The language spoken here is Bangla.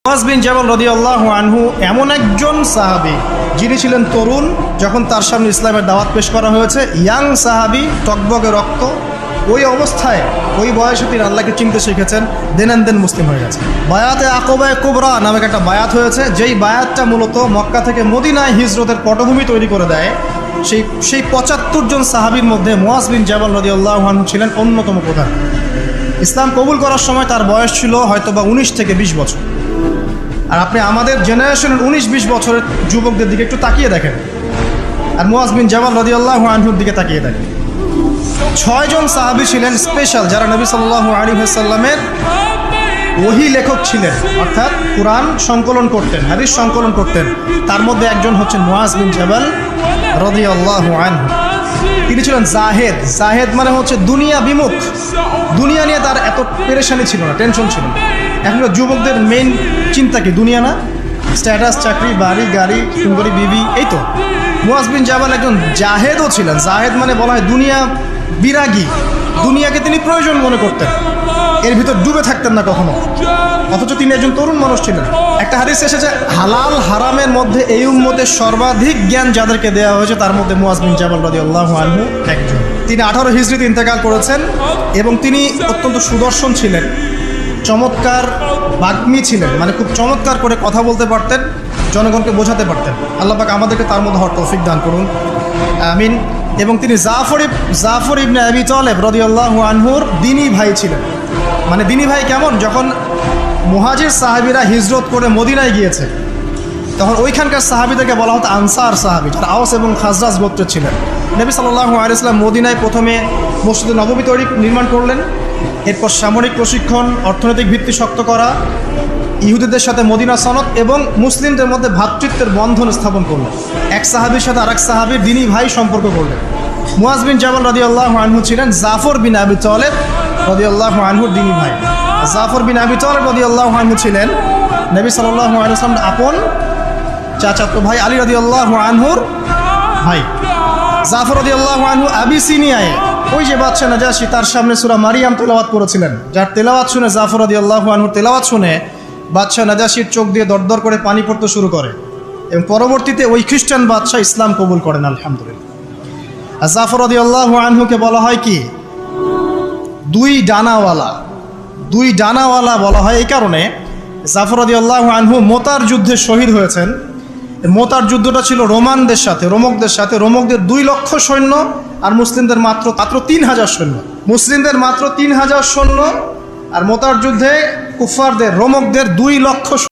মুআজ বিন জাবাল রাদিয়াল্লাহু আনহু এমন একজন সাহাবী যিনি ছিলেন তরুণ যখন তার সামনে ইসলামের দাওয়াত পেশ করা হয়েছে। ইয়াং সাহাবী, টকবগে রক্ত, ওই অবস্থায় ওই বয়সে তিনি আল্লাহকে চিনতে শিখেছেন, দেন মুসলিম হয়ে গেছে। বায়াতে আকাবায়ে কুবরা নামক একটা বায়াত হয়েছে, যেই বায়াতটা মূলত মক্কা থেকে মদিনায় হিজরতের পটভূমি তৈরি করে দেয়। সেই ৭৫ জন সাহাবীর মধ্যে মুআজ বিন জাবাল রাদিয়াল্লাহু আনহু ছিলেন অন্যতম প্রধান। ইসলাম কবুল করার সময় তার বয়স ছিল হয়তোবা ১৯ থেকে ২০ বছর। আর আপনি আমাদের জেনারেশনের ১৯-২০ বছরের যুবকদের দিকে একটু তাকিয়ে দেখেন, আর মুআজ বিন জাবাল রাদিয়াল্লাহু আনহুর দিকে তাকিয়ে দেখেন। ৬ জন সাহাবী ছিলেন স্পেশাল, যারা নবী সাল্লাল্লাহু আলাইহি ওয়াসাল্লামের ওহী লেখক ছিলেন, অর্থাৎ কুরআন সংকলন করতেন, হাদিস সংকলন করতেন। তার মধ্যে একজন হচ্ছেন মুআজ বিন জাবাল রাদিয়াল্লাহু আনহু। তিনি ছিলেন জাহেদ। জাহেদ মানে হচ্ছে দুনিয়া বিমুখ, দুনিয়া নিয়ে তার এত পেরেশানি ছিল না, টেনশন ছিল না। এখনকার যুবকদের মেইন চিন্তা কি? দুনিয়া না, স্ট্যাটাস, চাকরি, বাড়ি, গাড়ি, সুন্দরী বিবি, এই তো। মুআজ বিন জাবাল একজন জাহেদও ছিলেন। জাহেদ মানে বলা হয় দুনিয়া বিরাগী, দুনিয়াকে তিনি প্রয়োজন মনে করতেন, এর ভিতর ডুবে থাকতেন না কখনো, অথচ তিনি একজন তরুণ মানুষ ছিলেন। একটা হাদিস এসেছে, হালাল হারামের মধ্যে এই উম্মতের সর্বাধিক জ্ঞান যাদেরকে দেওয়া হয়েছে তার মধ্যে মুআজ বিন জাবাল রাদিয়াল্লাহু আনহু একজন। তিনি 18 হিজরিতে ইন্তেকাল করেছেন এবং তিনি অত্যন্ত সুদর্শন ছিলেন, চমৎকার বাগ্মী ছিলেন, মানে খুব চমৎকার করে কথা বলতে পারতেন, জনগণকে বোঝাতে পারতেন। আল্লাহ পাক আমাদেরকে তার মধ্যে হওয়ার তৌফিক দান করুন, আমিন। এবং তিনি জাফর ইবনে আবি তালেব রাদিয়াল্লাহু আনহুর দিনী ভাই ছিলেন। মানে দিনী ভাই কেমন? যখন মুহাজির সাহাবীরা হিজরত করে মদিনায় গিয়েছে, তখন ওইখানকার সাহাবীদেরকে বলা হতো আনসার সাহাবী, যারা আওস এবং খাজরাজ গোত্রের ছিলেন। নবী সাল্লাল্লাহু আলাইহি ওয়াসাল্লাম মদিনায় প্রথমে মসজিদে নববী নির্মাণ করলেন, এরপর সামরিক প্রশিক্ষণ, অর্থনৈতিক ভিত্তি শক্ত করা, ইহুদিদের সাথে মদিনা সনদ এবং মুসলিমদের মধ্যে ভ্রাতৃত্বের বন্ধন স্থাপন করলেন। এক সাহাবীর সাথে আরেক সাহাবীর দিনী ভাই সম্পর্ক করলেন। মুআজ বিন জাবাল রাদিয়াল্লাহু আনহু ছিলেন জাফর বিন আবি তালেব রাদিয়াল্লাহু আনহুর দিনী ভাই। জাফর বিন আবি তালেব রাদিয়াল্লাহু আনহু ছিলেন নবী সাল্লাল্লাহু আলাইহি ওয়াসাল্লামের আপন চাচাতো ভাই আলী রাদিয়াল্লাহু আনহুর ভাই। জাফর রাদিয়াল্লাহু আনহু আবিসিনিয়ায় ওই যে বাদশা নাজাশী তার সামনে সূরা মারিয়াম তেলাওয়াত করেছিলেন, যার তেলাওয়াত শুনে জাফর রাদিয়াল্লাহু আনহুর তেলাওয়াত শুনে বাদশা নাজাশীর চোখ দিয়ে দরদর করে পানি পড়তে শুরু করে এবং পরবর্তীতে ওই খ্রিস্টান বাদশা ইসলাম কবুল করেন, আলহামদুলিল্লাহ। আর জাফর রাদিয়াল্লাহু আনহুকে বলা হয় কি? দুই ডানাওয়ালা বলা হয় এই কারণে, জাফর রাদিয়াল্লাহু আনহু মোতার যুদ্ধে শহীদ হয়েছেন। মোতার যুদ্ধটা ছিল রোমকদের সাথে। রোমকদের 2 লক্ষ সৈন্য আর মুসলিমদের মাত্র 3000 সৈন্য। মুসলিমদের মাত্র 3000 সৈন্য, আর মোতার যুদ্ধে কুফারদের, রোমকদের 2 লক্ষ